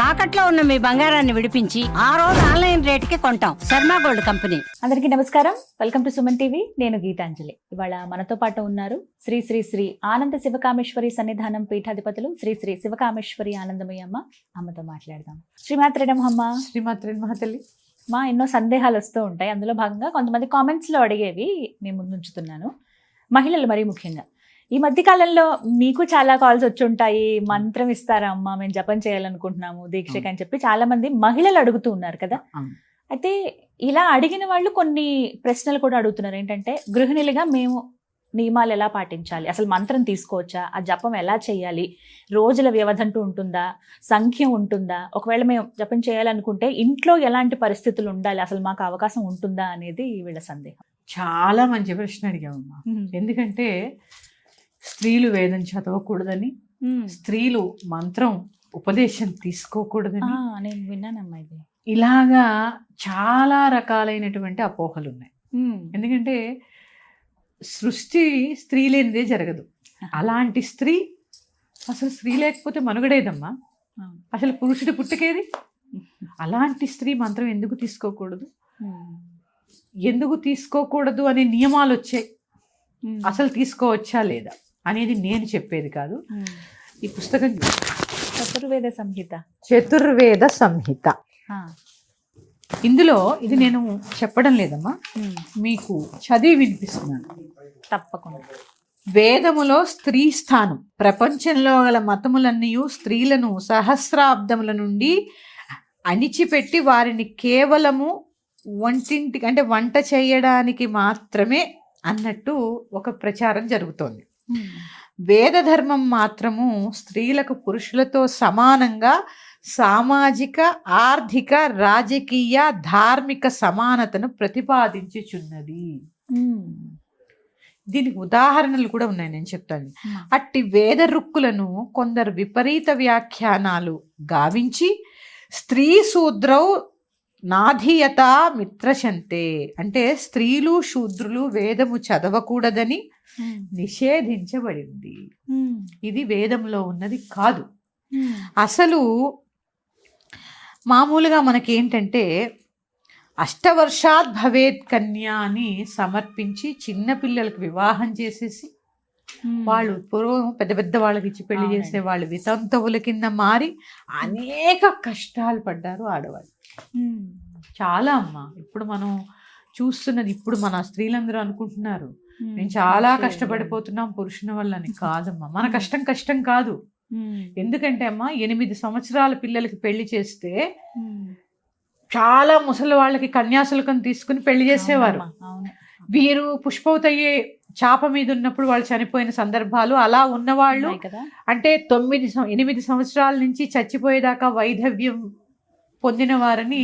తాకట్లో ఉన్న మీ బంగారాన్ని విడిపించి ఆ రోజు ఆన్లైన్ రేటుకి కొంటాం. Sharma gold company. అందరికీ నమస్కారం. Welcome to Suman TV. నేను గీతాంజలి. ఇవాళ మనతో పాటు ఉన్నారు శ్రీ శ్రీ శ్రీ ఆనంద శివకామేశ్వరి సన్నిధానం పీఠాధిపతులు శ్రీ శ్రీ శివకామేశ్వరి ఆనందమయ్య అమ్మతో మాట్లాడదాం. శ్రీమాత్రే నమః. శ్రీమాత్రే నమః తల్లి. ఎన్నో సందేహాలు వస్తూ ఉంటాయి. అందులో భాగంగా కొంతమంది కామెంట్స్ లో అడిగేవి నేను ముందు ఉంచుతున్నాను. మహిళలు మరీ ముఖ్యంగా ఈ మధ్య కాలంలో మీకు చాలా కాల్స్ వచ్చి ఉంటాయి. మంత్రం ఇస్తారా అమ్మా, మేము జపం చేయాలనుకుంటున్నాము దీక్షకి అని చెప్పి చాలా మంది మహిళలు అడుగుతూ ఉన్నారు కదా. అయితే ఇలా అడిగిన వాళ్ళు కొన్ని ప్రశ్నలు కూడా అడుగుతున్నారు. ఏంటంటే, గృహిణులుగా మేము నియమాలు ఎలా పాటించాలి, అసలు మంత్రం తీసుకోవచ్చా, ఆ జపం ఎలా చేయాలి, రోజుల వ్యవధి అంటూ ఉంటుందా, సంఖ్య ఉంటుందా, ఒకవేళ మేము జపం చేయాలనుకుంటే ఇంట్లో ఎలాంటి పరిస్థితులు ఉండాలి, అసలు మాకు అవకాశం ఉంటుందా అనేది వీళ్ళ సందేహం. చాలా మంచి ప్రశ్న అడిగామమ్మా. ఎందుకంటే స్త్రీలు వేదం చదవకూడదని, స్త్రీలు మంత్రం ఉపదేశం తీసుకోకూడదని నేను విన్నానమ్మా. ఇది ఇలాగా చాలా రకాలైనటువంటి అపోహలు ఉన్నాయి. ఎందుకంటే సృష్టి స్త్రీ లేనిదే జరగదు. అలాంటి స్త్రీ అసలు స్త్రీ లేకపోతే మనుగడేదమ్మా. అసలు పురుషుడు పుట్టుకేది. అలాంటి స్త్రీ మంత్రం ఎందుకు తీసుకోకూడదు, ఎందుకు తీసుకోకూడదు అనే నియమాలు వచ్చాయి. అసలు తీసుకోవచ్చా లేదా అనేది నేను చెప్పేది కాదు. ఈ పుస్తకం చతుర్వేద సంహిత. ఇందులో ఇది నేను చెప్పడం లేదమ్మా, మీకు చదివి వినిపిస్తున్నాను. తప్పకుండా. వేదములో స్త్రీ స్థానం. ప్రపంచంలో గల మతములన్నీ స్త్రీలను సహస్రాబ్దముల నుండి అణిచిపెట్టి వారిని కేవలము వంటింటికి అంటే వంట చేయడానికి మాత్రమే అన్నట్టు ఒక ప్రచారం జరుగుతోంది. వేద ధర్మం మాత్రము స్త్రీలకు పురుషులతో సమానంగా సామాజిక, ఆర్థిక, రాజకీయ, ధార్మిక సమానతను ప్రతిపాదించుచున్నది. దీనికి ఉదాహరణలు కూడా ఉన్నాయి, నేను చెప్తాను. అట్టి వేద రుక్కులను కొందరు విపరీత వ్యాఖ్యానాలు గావించి స్త్రీ శూద్రౌ నాధీయత మిత్రశంతే అంటే స్త్రీలు శూద్రులు వేదము చదవకూడదని నిషేధించబడింది. ఇది వేదంలో ఉన్నది కాదు. అసలు మామూలుగా మనకేంటంటే అష్టవర్షాత్ భవేత్ కన్యా అని సమర్పించి చిన్నపిల్లలకు వివాహం చేసేసి వాళ్ళు పూర్వం పెద్ద పెద్ద వాళ్ళకి ఇచ్చి పెళ్లి చేసే వాళ్ళు వితంతువుల కింద మారి అనేక కష్టాలు పడ్డారు ఆడవాళ్ళు. చాలా అమ్మా. ఇప్పుడు మనం చూస్తున్నది, ఇప్పుడు మన స్త్రీలందరూ అనుకుంటున్నారు మేము చాలా కష్టపడిపోతున్నాం పురుషుని వల్లని. కాదమ్మా, మన కష్టం కాదు. ఎందుకంటే అమ్మా, 8 సంవత్సరాల పిల్లలకి పెళ్లి చేస్తే చాలా ముసలి వాళ్ళకి కన్యాశుల్కం తీసుకుని పెళ్లి చేసేవారు. వీరు పుష్పవతయ్యే చాప మీద ఉన్నప్పుడు వాళ్ళు చనిపోయిన సందర్భాలు. అలా ఉన్నవాళ్ళు అంటే 8 సంవత్సరాల నుంచి చచ్చిపోయేదాకా వైధవ్యం పొందిన వారని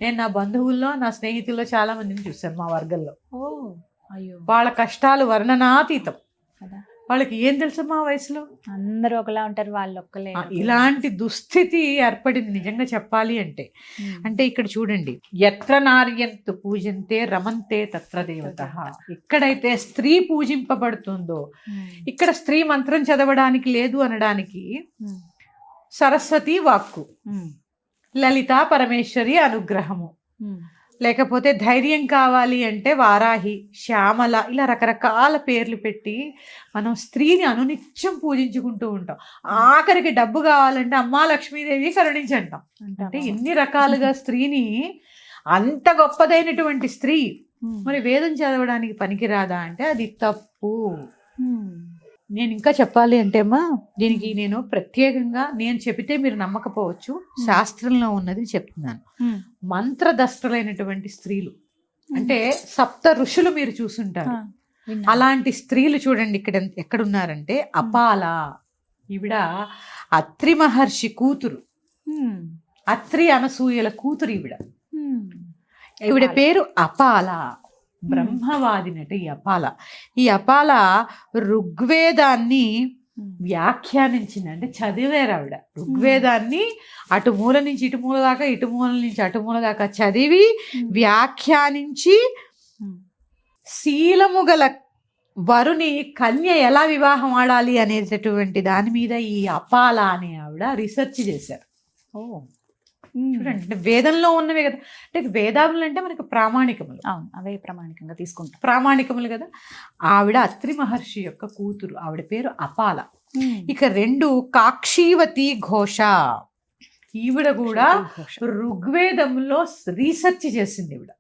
నేను నా బంధువుల్లో, నా స్నేహితుల్లో చాలా మందిని చూశాను మా వర్గంలో. వాళ్ళ కష్టాలు వర్ణనాతీతం. వాళ్ళకి ఏం తెలుసు మా వయసులో, అందరూ ఒకలా ఉంటారు, వాళ్ళు ఒక్కలే. ఇలాంటి దుస్థితి ఏర్పడింది నిజంగా చెప్పాలి అంటే. అంటే ఇక్కడ చూడండి, ఎత్ర నార్యంతు పూజంతే రమంతే తత్ర దేవత. ఎక్కడైతే స్త్రీ పూజింపబడుతుందో ఇక్కడ స్త్రీ మంత్రం చదవడానికి లేదు అనడానికి సరస్వతి వాక్కు, లలిత పరమేశ్వరి అనుగ్రహము, లేకపోతే ధైర్యం కావాలి అంటే వారాహి, శ్యామల, ఇలా రకరకాల పేర్లు పెట్టి మనం స్త్రీని అనునిత్యం పూజించుకుంటూ ఉంటాం. ఆఖరికి డబ్బు కావాలంటే అమ్మా లక్ష్మీదేవి కరుణించి అంటాం. అంటే ఎన్ని రకాలుగా స్త్రీని, అంత గొప్పదైనటువంటి స్త్రీ మరి వేదం చదవడానికి పనికిరాదా అంటే అది తప్పు. నేను ఇంకా చెప్పాలి అంటే అమ్మా, దీనికి నేను ప్రత్యేకంగా నేను చెబితే మీరు నమ్మకపోవచ్చు, శాస్త్రంలో ఉన్నది చెప్తున్నాను. మంత్రదస్తులైనటువంటి స్త్రీలు అంటే సప్త ఋషులు మీరు చూసుంటారు. అలాంటి స్త్రీలు చూడండి ఇక్కడ ఎక్కడున్నారంటే అపాల. ఈవిడ అత్రి మహర్షి కూతురు, అత్రి అనసూయల కూతురు ఈవిడ. ఈవిడ పేరు అపాల. బ్రహ్మవాదినట ఈ అపాల ఋగ్వేదాన్ని వ్యాఖ్యానించింది. అంటే చదివారు ఆవిడ ఋగ్వేదాన్ని. అటు మూల నుంచి ఇటు మూల దాకా, ఇటు మూల నుంచి అటు మూల దాకా చదివి వ్యాఖ్యానించి శీలము గల వరుని కన్య ఎలా వివాహం ఆడాలి అనేటటువంటి దాని మీద ఈ అపాల అనే ఆవిడ రీసెర్చ్ చేశారు. చూడండి, అంటే వేదంలో ఉన్నవే కదా. అంటే వేదాములు అంటే మనకి ప్రామాణికములు, అవును, అవే ప్రామాణికంగా తీసుకుంటాం. ప్రామాణికములు కదా. ఆవిడ అత్రి మహర్షి యొక్క కూతురు, ఆవిడ పేరు అపాల. ఇక 2 కాక్షీవతి ఘోష. ఈవిడ కూడా ఋగ్వేదంలో రీసెర్చ్ చేసింది ఈవిడ.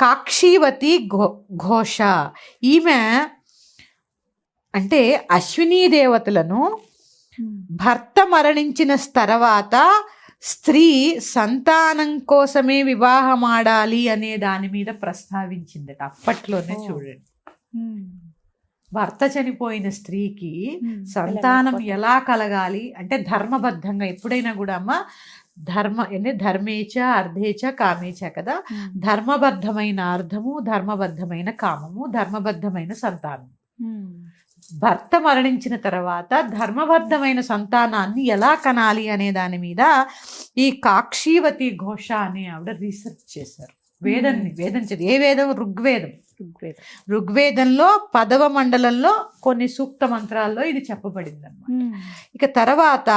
కాక్షీవతి ఘోష. ఈమె అంటే అశ్విని దేవతలను భర్త మరణించిన తర్వాత స్త్రీ సంతానం కోసమే వివాహమాడాలి అనే దాని మీద ప్రస్తావించిందట అప్పట్లోనే. చూడండి, భర్త చనిపోయిన స్త్రీకి సంతానం ఎలా కలగాలి అంటే ధర్మబద్ధంగా. ఎప్పుడైనా కూడా అమ్మ ధర్మేచ అర్ధేచ కామేచ కదా. ధర్మబద్ధమైన అర్థము, ధర్మబద్ధమైన కామము, ధర్మబద్ధమైన సంతానం. భర్త మరణించిన తర్వాత ధర్మబద్ధమైన సంతానాన్ని ఎలా కనాలి అనే దాని మీద ఈ కాక్షీవతి ఘోష అనే ఆవిడ రీసెర్చ్ చేశారు. వేదం ఏ వేదం? ఋగ్వేదం. ఋగ్వేదంలో 10వ మండలంలో కొన్ని సూక్త మంత్రాల్లో ఇది చెప్పబడింది అన్నమాట. ఇక తర్వాత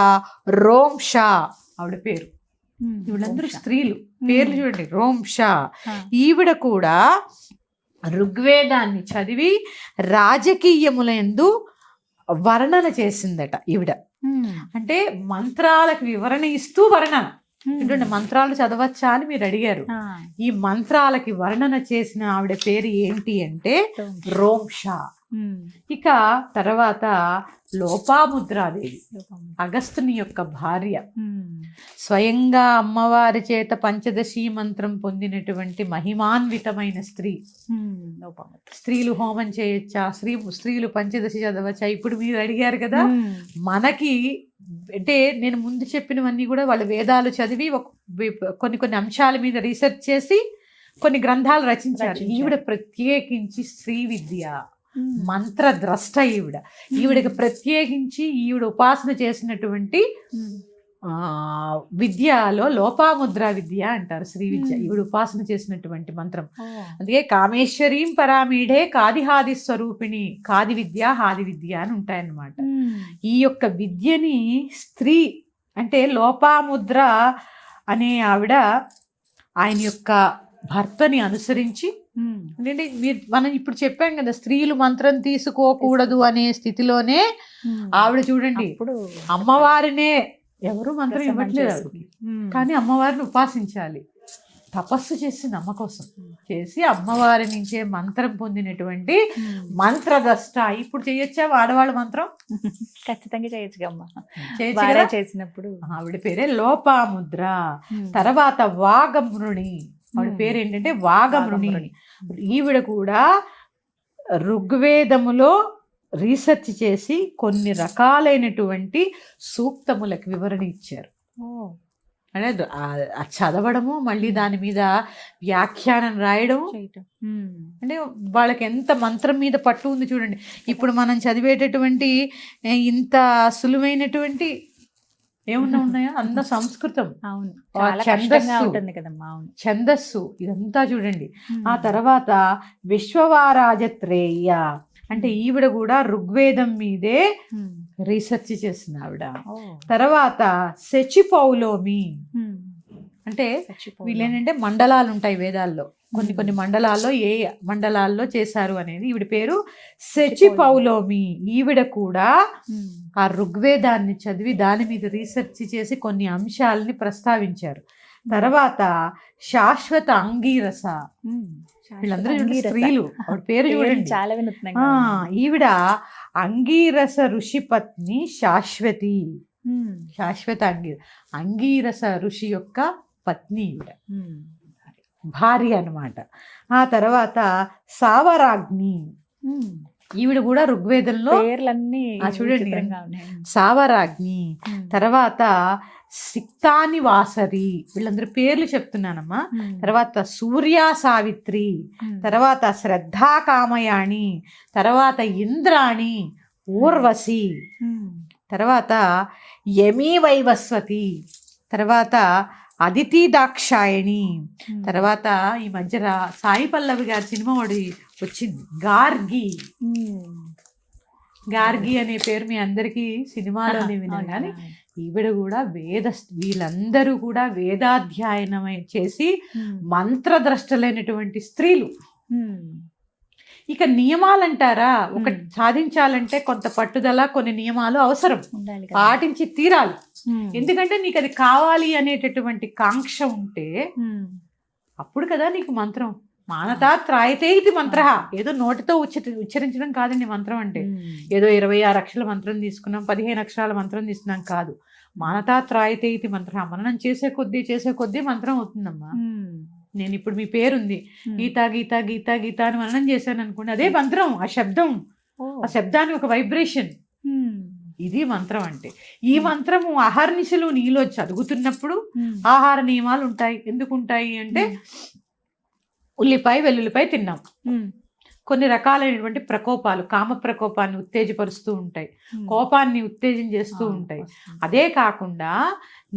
రోంషా ఆవిడ పేరు. వీళ్ళందరూ స్త్రీలు, పేర్లు చూడండి. రోంషా. ఈవిడ కూడా ఋగ్వేదాన్ని చదివి రాజకీయములందు వర్ణన చేసిందట ఈవిడ. అంటే మంత్రాలకు వివరణ ఇస్తూ వర్ణన. చూడండి, మంత్రాలు చదవచ్చా అని మీరు అడిగారు. ఈ మంత్రాలకి వర్ణన చేసిన ఆవిడ పేరు ఏంటి అంటే రోంషా. ఇక తర్వాత లోపాముద్రాదేవి, అగస్తుని యొక్క భార్య. స్వయంగా అమ్మవారి చేత పంచదశి మంత్రం పొందినటువంటి మహిమాన్వితమైన స్త్రీ. స్త్రీలు హోమం చేయొచ్చా, స్త్రీలు పంచదశి చదవచ్చా, ఇప్పుడు మీరు అడిగారు కదా. మనకి అంటే నేను ముందు చెప్పినవన్నీ కూడా వాళ్ళు వేదాలు చదివి కొన్ని అంశాల మీద రీసెర్చ్ చేసి కొన్ని గ్రంథాలు రచించారు. ఈవిడ ప్రత్యేకించి శ్రీ విద్య మంత్రద్రష్ట. ఈవిడకి ప్రత్యేకించి ఈవిడ ఉపాసన చేసినటువంటి విద్యలో లోపాముద్ర విద్య అంటారు. శ్రీ విద్య ఈవిడ ఉపాసన చేసినటువంటి మంత్రం. అందుకే కామేశ్వరీం పరామీఢే కాదిహాది స్వరూపిణి, కాది విద్య హాది విద్య అని ఉంటాయన్నమాట. ఈ యొక్క విద్యని స్త్రీ అంటే లోపాముద్ర అనే ఆవిడ ఆయన యొక్క భర్తని అనుసరించి, అంటే మనం ఇప్పుడు చెప్పాం కదా స్త్రీలు మంత్రం తీసుకోకూడదు అనే స్థితిలోనే ఆవిడ చూడండి అమ్మవారినే, ఎవరు మంత్రం ఇవ్వట్లేదు కానీ అమ్మవారిని ఉపాసించాలి, తపస్సు చేసి నమ్మ కోసం చేసి అమ్మవారి నుంచే మంత్రం పొందినటువంటి మంత్రదష్ట. ఇప్పుడు చేయొచ్చా ఆడవాళ్ళ మంత్రం? ఖచ్చితంగా చేయొచ్చు. చేసినప్పుడు ఆవిడ పేరే లోపాముద్ర. తర్వాత వాగమృణి, ఆవిడ పేరు ఏంటంటే వాగమృణి. ఈవిడ కూడా ఋగ్వేదములో రీసెర్చ్ చేసి కొన్ని రకాలైనటువంటి సూక్తములకు వివరణ ఇచ్చారు. అంటే చదవడము, మళ్ళీ దాని మీద వ్యాఖ్యానం రాయడం. అంటే వాళ్ళకి ఎంత మంత్రం మీద పట్టు ఉంది చూడండి. ఇప్పుడు మనం చదివేటటువంటి ఇంత సులువైనటువంటి ఏమన్నా ఉన్నాయా? అంత సంస్కృతం, ఛందస్సు ఇదంతా చూడండి. ఆ తర్వాత విశ్వవారాజత్రేయ అంటే ఈవిడ కూడా ఋగ్వేదం మీదే రీసెర్చ్ చేసిన ఆవిడ. తర్వాత శచిపౌలోమి అంటే వీళ్ళేంటంటే మండలాలు ఉంటాయి వేదాల్లో, కొన్ని మండలాల్లో ఏ మండలాల్లో చేశారు అనేది. ఈవిడ పేరు శచిపౌలోమి. ఈవిడ కూడా ఆ ఋగ్వేదాన్ని చదివి దాని మీద రీసెర్చ్ చేసి కొన్ని అంశాలని ప్రస్తావించారు. తర్వాత శాశ్వత అంగీరస. వీళ్ళందరూ స్త్రీలు, ఆవిడ పేరు చూడండి చాలా వినూత్నంగా. ఈవిడ అంగీరస ఋషి పత్ని శాశ్వతి. శాశ్వత అంగీరస ఋషి యొక్క పత్ని ఈవిడ, భార్య అన్నమాట. ఆ తర్వాత సావరాగ్ని. ఈవిడ కూడా ఋగ్వేదంలో చూడండి సావరాగ్ని. తర్వాత సిక్తాని వాసరి, వీళ్ళందరూ పేర్లు చెప్తున్నానమ్మా. తర్వాత సూర్యా సావిత్రి, తర్వాత శ్రద్ధా కామయాణి, తర్వాత ఇంద్రాణి, ఊర్వశి, తర్వాత యమీ వైవస్వతి, తర్వాత అదితి దాక్షాయణి, తర్వాత ఈ మధ్య సాయి పల్లవి గారి సినిమా వచ్చింది గార్గి. గార్గి అనే పేరు మీ అందరికీ సినిమాలోనే విన్నాను కానీ ఈవిడ కూడా వీళ్ళందరూ కూడా వేదాధ్యయనం చేసి మంత్రద్రష్టలైనటువంటి స్త్రీలు. ఇక నియమాలంటారా, ఒకటి సాధించాలంటే కొంత పట్టుదల, కొన్ని నియమాలు అవసరం, పాటించి తీరాలి. ఎందుకంటే నీకు అది కావాలి అనేటటువంటి కాంక్ష ఉంటే అప్పుడు కదా నీకు మంత్రం. మానతా త్రాయతే ఇది మంత్ర. ఏదో నోటితో ఉచ్చరించడం కాదండి మంత్రం అంటే. ఏదో 26 అక్షరాల మంత్రం తీసుకున్నాం, 15 అక్షరాల మంత్రం తీసుకున్నాం కాదు. మానతా త్రాయతే ఇది మంత్ర. మననం చేసే కొద్దీ మంత్రం అవుతుందమ్మా. నేను ఇప్పుడు మీ పేరుంది గీత గీత గీత గీత అని మననం చేశాను అనుకోండి, అదే మంత్రం. ఆ శబ్దం, ఆ శబ్దానికి ఒక వైబ్రేషన్, ఇది మంత్రం అంటే. ఈ మంత్రము అహర్నిశలు నీలో చదువుతున్నప్పుడు ఆహార నియమాలు ఉంటాయి. ఎందుకు ఉంటాయి అంటే, ఉల్లిపాయ వెల్లుల్లిపాయ తిన్నాం, కొన్ని రకాలైనటువంటి ప్రకోపాలు, కామ ప్రకోపాన్ని ఉత్తేజపరుస్తూ ఉంటాయి, కోపాన్ని ఉత్తేజం చేస్తూ ఉంటాయి. అదే కాకుండా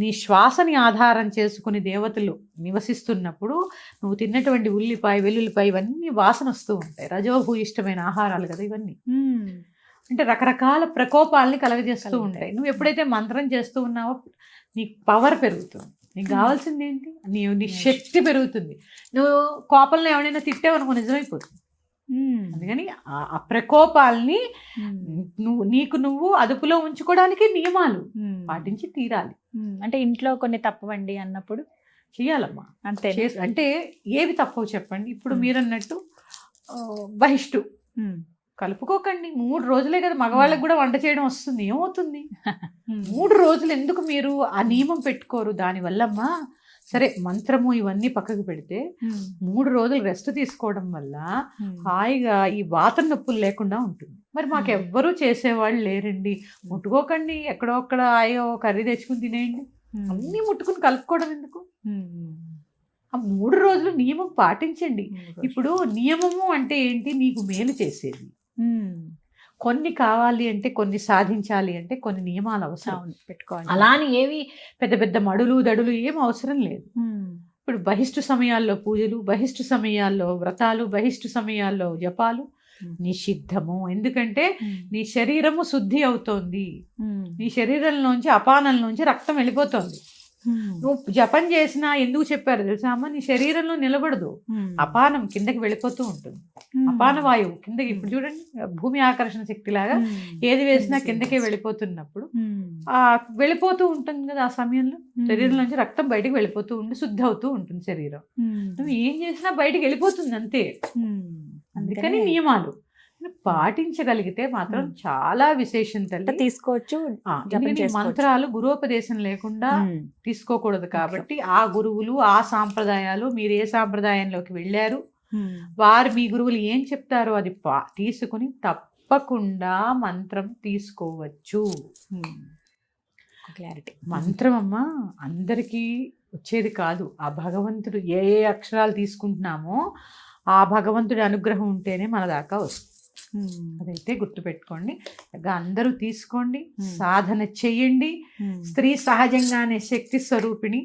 నీ శ్వాసని ఆధారం చేసుకుని దేవతలు నివసిస్తున్నప్పుడు నువ్వు తిన్నటువంటి ఉల్లిపాయ వెల్లుల్లిపాయ ఇవన్నీ వాసన వస్తూ ఉంటాయి. రజోభూయిష్టమైన ఆహారాలు కదా ఇవన్నీ. అంటే రకరకాల ప్రకోపాలని కలగజేస్తూ ఉంటాయి. నువ్వు ఎప్పుడైతే మంత్రం చేస్తూ ఉన్నావో నీకు పవర్ పెరుగుతుంది. నీకు కావాల్సింది ఏంటి? నీ శక్తి పెరుగుతుంది. నువ్వు కోపంలో ఎవరైనా తిట్టావనుకో నిజమైపోతుంది. అందుకని ఆ ప్రకోపాలని నువ్వు అదుపులో ఉంచుకోవడానికి నియమాలు పాటించి తీరాలి. అంటే ఇంట్లో కొన్ని తప్పవండి అన్నప్పుడు చెయ్యాలమ్మా. అంతే. అంటే ఏవి తప్పవు చెప్పండి. ఇప్పుడు మీరు అన్నట్టు బహిష్టు కలుపుకోకండి. 3 రోజులే కదా, మగవాళ్ళకి కూడా వంట చేయడం వస్తుంది, ఏమవుతుంది? 3 రోజులు ఎందుకు మీరు ఆ నియమం పెట్టుకోరు? దానివల్లమ్మా సరే మంత్రము ఇవన్నీ పక్కకు పెడితే 3 రోజులు రెస్ట్ తీసుకోవడం వల్ల హాయిగా ఈ వాత నొప్పులు లేకుండా ఉంటుంది. మరి మాకు ఎవ్వరూ చేసేవాళ్ళు లేరండి. ముట్టుకోకండి, ఎక్కడో అక్కడ అయ్యో కర్రీ తెచ్చుకుని తినేయండి, అన్నీ ముట్టుకుని కలుపుకోవడం ఎందుకు? ఆ 3 రోజులు నియమం పాటించండి. ఇప్పుడు నియమము అంటే ఏంటి? నీకు మేలు చేసేది. కొన్ని కావాలి అంటే, కొన్ని సాధించాలి అంటే కొన్ని నియమాలు అవసరం పెట్టుకోవాలి. అలాని ఏవి పెద్ద పెద్ద మడులు దడులు ఏం అవసరం లేదు. ఇప్పుడు బహిష్టు సమయాల్లో పూజలు, బహిష్టు సమయాల్లో వ్రతాలు, బహిష్టు సమయాల్లో జపాలు నిషిద్ధము. ఎందుకంటే నీ శరీరము శుద్ధి అవుతోంది, నీ శరీరంలోంచి అపానంలోంచి రక్తం వెళ్ళిపోతుంది. నువ్వు జపం చేసినా ఎందుకు చెప్పారు తెలుసా అమ్మ? నీ శరీరంలో నిలబడదు, అపానం కిందకి వెళ్ళిపోతూ ఉంటుంది. అపాన వాయువు కిందకి, ఇప్పుడు చూడండి భూమి ఆకర్షణ శక్తి లాగా ఏది వేసినా కిందకే వెళ్ళిపోతున్నప్పుడు వెళ్ళిపోతూ ఉంటుంది కదా. ఆ సమయంలో శరీరంలోంచి రక్తం బయటకు వెళ్ళిపోతూ ఉండి శుద్ధి అవుతూ ఉంటుంది శరీరం. నువ్వు ఏం చేసినా బయటకు వెళ్ళిపోతుంది అంతే. అందుకని నియమాలు పాటించగలిగితే మాత్రం చాలా విశేషం తల్లి. తీసుకోవచ్చు. మంత్రాలు గురువుపదేశం లేకుండా తీసుకోకూడదు. కాబట్టి ఆ గురువులు, ఆ సాంప్రదాయాలు, మీరు ఏ సాంప్రదాయంలోకి వెళ్ళారు, వారు మీ గురువులు ఏం చెప్తారో అది తీసుకుని తప్పకుండా మంత్రం తీసుకోవచ్చు. క్లారిటీ. మంత్రం అమ్మా అందరికీ వచ్చేది కాదు. ఆ భగవంతుడు ఏ ఏ అక్షరాలు తీసుకుంటున్నామో ఆ భగవంతుడి అనుగ్రహం ఉంటేనే మన దాకా వస్తుంది. అదైతే గుర్తుపెట్టుకోండి. అందరూ తీసుకోండి, సాధన చెయ్యండి. స్త్రీ సహజంగానే శక్తి స్వరూపిణి.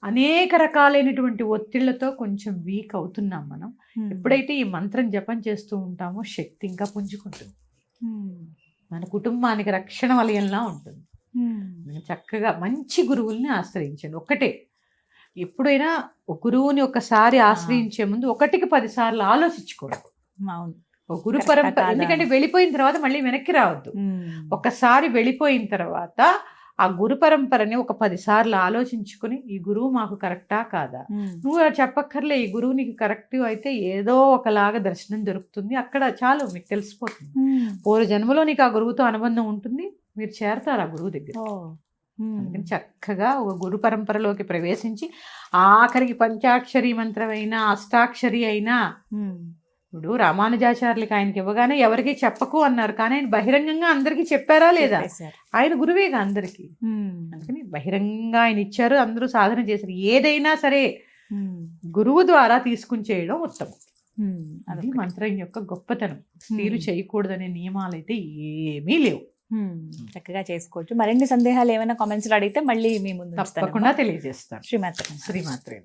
అనేక రకాలైనటువంటి ఒత్తిళ్లతో కొంచెం వీక్ అవుతున్నాం మనం. ఎప్పుడైతే ఈ మంత్రం జపం చేస్తూ ఉంటామో శక్తి ఇంకా పుంజుకుంటుంది, మన కుటుంబానికి రక్షణ వలయంలా ఉంటుంది. చక్కగా మంచి గురువుల్ని ఆశ్రయించండి. ఒక్కటే ఎప్పుడైనా గురువుని ఒకసారి ఆశ్రయించే ముందు 1కి 10 సార్లు ఆలోచించుకోవడం. అవును. గురు పరంపర, ఎందుకంటే వెళ్ళిపోయిన తర్వాత మళ్ళీ వెనక్కి రావద్దు. ఒకసారి వెళ్ళిపోయిన తర్వాత ఆ గురు పరంపరని ఒక 10 సార్లు ఆలోచించుకుని ఈ గురువు మాకు కరెక్టా కాదా, నువ్వు చెప్పక్కర్లే, ఈ గురువు నీకు కరెక్ట్ అయితే ఏదో ఒకలాగా దర్శనం దొరుకుతుంది, అక్కడ చాలు మీకు తెలిసిపోతుంది. పూర్వ జన్మలో నీకు ఆ గురువుతో అనుబంధం ఉంటుంది, మీరు చేరతారు ఆ గురువు దగ్గర. అందుకని చక్కగా ఒక గురు పరంపరలోకి ప్రవేశించి ఆఖరికి పంచాక్షరి మంత్రమైనా అష్టాక్షరి అయినా, ఇప్పుడు రామానుజాచార్యులకి ఆయనకి ఇవ్వగానే ఎవరికి చెప్పకు అన్నారు, కానీ ఆయన బహిరంగంగా అందరికీ చెప్పారా లేదా? ఆయన గురువేగా అందరికీ. అందుకని బహిరంగంగా ఆయన ఇచ్చారు, అందరూ సాధన చేశారు. ఏదైనా సరే గురువు ద్వారా తీసుకుని చేయడం ఉత్తమం. అది మంత్రం యొక్క గొప్పతనం. స్త్రీలు చేయకూడదనే నియమాలు అయితే ఏమీ లేవు. చక్కగా చేసుకోవచ్చు. మరిన్ని సందేహాలు ఏమైనా కామెంట్స్ లో అడిగితే మళ్ళీ మీ ముందు తప్పకుండా తెలియజేస్తాను. శ్రీమాత్రే. శ్రీమాత్రే.